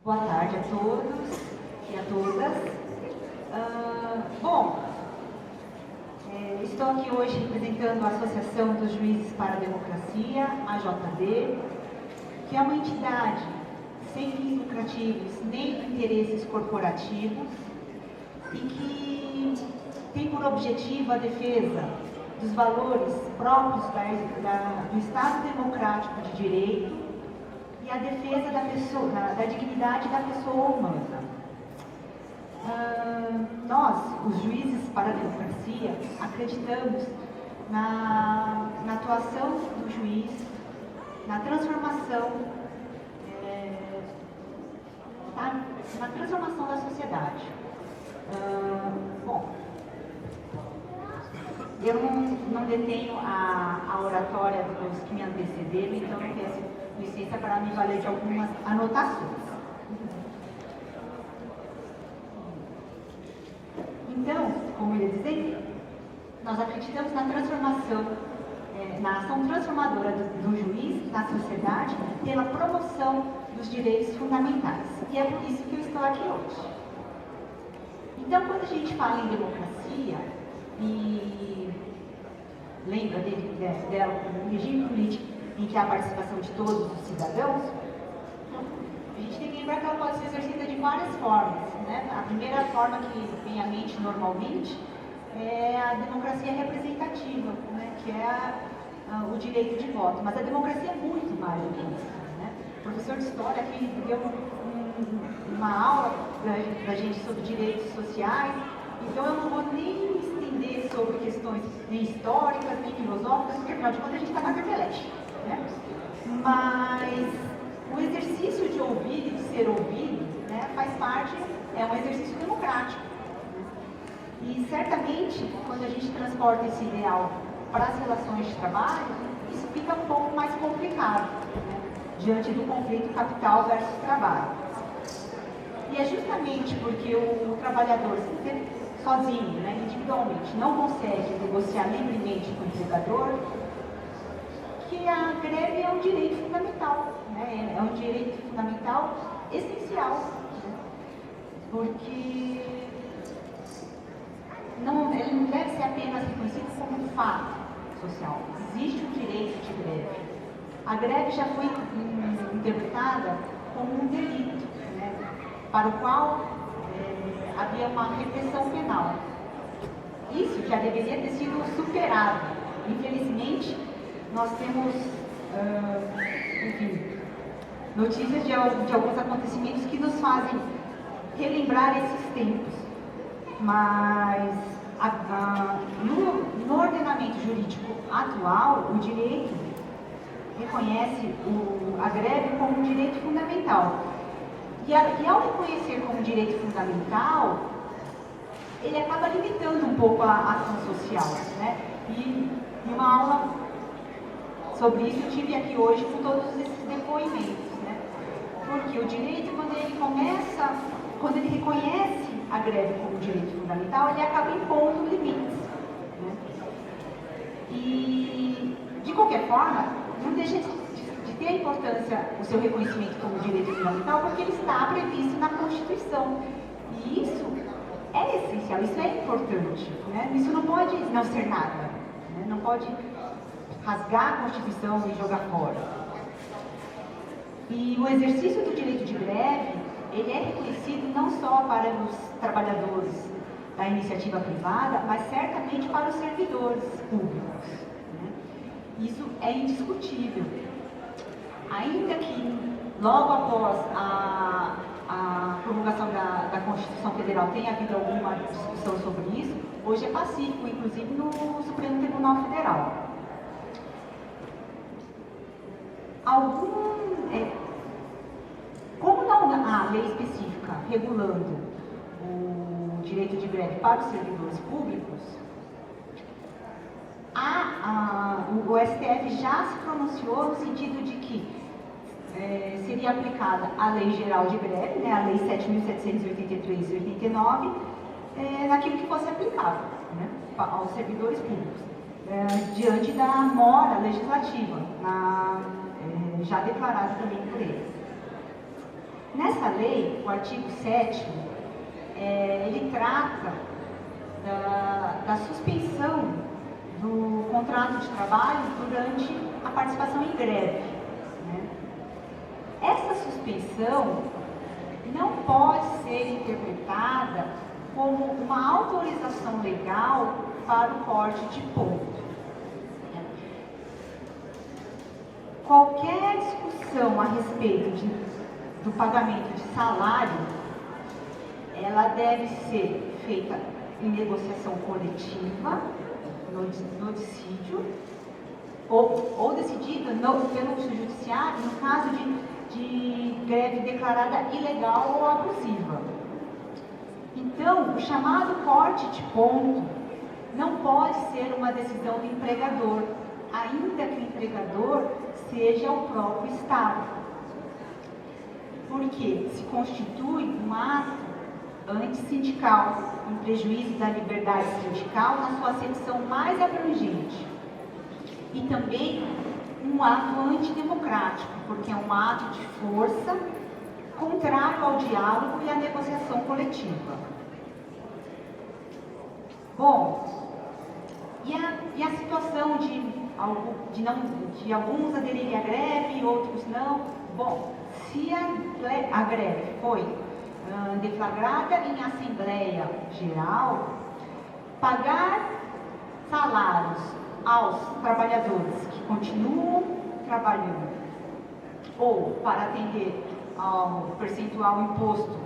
Boa tarde a todos e a todas. Bom, estou aqui hoje representando a Associação dos Juízes para a Democracia, AJD, que é uma entidade sem fins lucrativos nem interesses corporativos e que tem por objetivo a defesa dos valores próprios do Estado Democrático de Direito e a defesa da dignidade da pessoa humana. Nós, os juízes para a democracia, acreditamos na atuação do juiz, na transformação, da sociedade. Bom, eu não detenho a oratória dos que me antecederam, então eu peço licença para me valer de algumas anotações. Então, como eu ia dizer, nós acreditamos na transformação, na ação transformadora do juiz na sociedade pela promoção dos direitos fundamentais. E é por isso que eu estou aqui hoje. Então, quando a gente fala em democracia e lembra dela como um regime político em que há a participação de todos os cidadãos, a gente tem que lembrar que ela pode ser exercida de várias formas, né? A primeira forma que vem à mente normalmente é a democracia representativa, né? Que é o direito de voto. Mas a democracia é muito mais do que isso, né? O professor de História aqui deu uma aula para a gente sobre direitos sociais, então eu não vou nem estender sobre questões nem históricas, nem filosóficas, porque afinal de contas a gente está na Carpelete, né? Mas o exercício de ouvir e de ser ouvido, né, faz parte, é um exercício democrático. E certamente, quando a gente transporta esse ideal para as relações de trabalho, isso fica um pouco mais complicado, né, diante do conflito capital versus trabalho. E é justamente porque o trabalhador, sozinho, né, individualmente, não consegue negociar livremente com o empregador, que a greve é um direito fundamental, né? É um direito fundamental essencial, né? Porque ele não deve ser apenas reconhecido como um fato social. Existe o direito de greve. A greve já foi interpretada como um delito, né? Para o qual havia uma repressão penal. Isso já deveria ter sido superado. Infelizmente, nós temos, notícias de alguns acontecimentos que nos fazem relembrar esses tempos. Mas no ordenamento jurídico atual, o direito reconhece a greve como um direito fundamental. E ao reconhecer como direito fundamental, ele acaba limitando um pouco a ação social, né? E uma aula sobre isso eu tive aqui hoje com todos esses depoimentos, né? Porque o direito, quando ele reconhece a greve como direito fundamental, ele acaba impondo limites, né? E, de qualquer forma, não deixa de ter a importância o seu reconhecimento como direito fundamental, porque ele está previsto na Constituição. E isso é essencial, isso é importante, né? Isso não pode não ser nada, né? Não pode rasgar a Constituição e jogar fora. E o exercício do direito de greve, ele é reconhecido não só para os trabalhadores da iniciativa privada, mas certamente para os servidores públicos, né? Isso é indiscutível. Ainda que logo após a promulgação da Constituição Federal tenha havido alguma discussão sobre isso, hoje é pacífico, inclusive no Supremo Tribunal Federal. Como não há lei específica regulando o direito de greve para os servidores públicos, o STF já se pronunciou no sentido de que seria aplicada a Lei Geral de Greve, né, a Lei 7.783 e 89, naquilo que fosse aplicável, né, aos servidores públicos, diante da mora legislativa, já declarada também por eles. Nessa lei, o artigo 7º, ele trata da suspensão do contrato de trabalho durante a participação em greve, né? Essa suspensão não pode ser interpretada como uma autorização legal para o corte de ponto. Qualquer discussão a respeito do pagamento de salário, ela deve ser feita em negociação coletiva, no dissídio, ou decidida pelo judiciário no caso de greve declarada ilegal ou abusiva. Então, o chamado corte de ponto não pode ser uma decisão do empregador, ainda que o empregador seja o próprio Estado, porque se constitui um ato antissindical, em prejuízo da liberdade sindical na sua acepção mais abrangente, e também um ato antidemocrático, porque é um ato de força contrário ao diálogo e à negociação coletiva. Bom, e a situação de alguns aderirem à greve e outros não? Bom, se a greve foi deflagrada em Assembleia Geral, pagar salários aos trabalhadores que continuam trabalhando ou para atender ao percentual imposto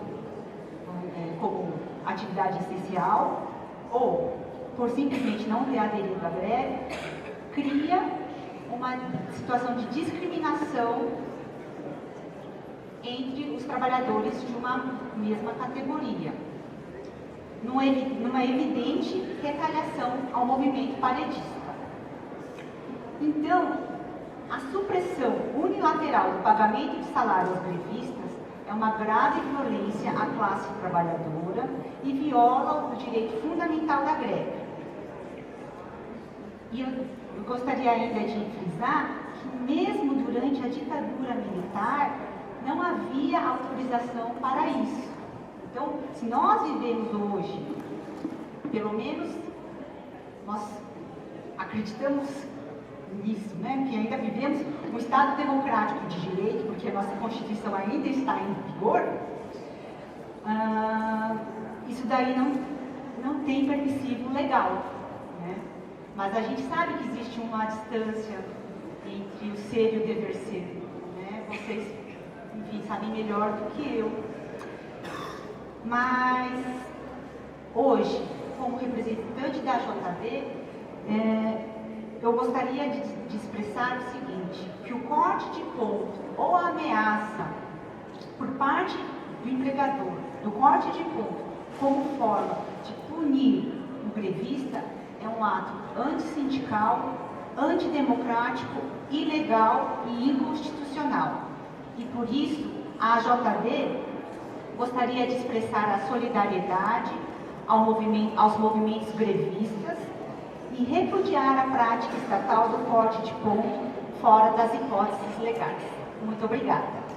como atividade essencial ou por simplesmente não ter aderido à greve, cria uma situação de discriminação entre os trabalhadores de uma mesma categoria, numa evidente retaliação ao movimento paredista. Então, a supressão unilateral do pagamento de salário aos grevistas é uma grave violência à classe trabalhadora e viola o direito fundamental da greve. E eu gostaria ainda de frisar que mesmo durante a ditadura militar não havia autorização para isso. Então, se nós vivemos hoje, pelo menos nós acreditamos nisso, né? Que ainda vivemos um Estado democrático de direito, porque a nossa Constituição ainda está em vigor, isso daí não tem permissivo legal, né? Mas a gente sabe que existe uma distância entre o ser e o dever ser, né? Vocês, enfim, sabem melhor do que eu. Mas hoje, como representante da JB, eu gostaria de expressar o seguinte, que o corte de ponto ou a ameaça por parte do empregador do corte de ponto como forma de punir o grevista é um ato antissindical, antidemocrático, ilegal e inconstitucional. E por isso, a AJD gostaria de expressar a solidariedade aos movimentos grevistas e repudiar a prática estatal do corte de ponto fora das hipóteses legais. Muito obrigada.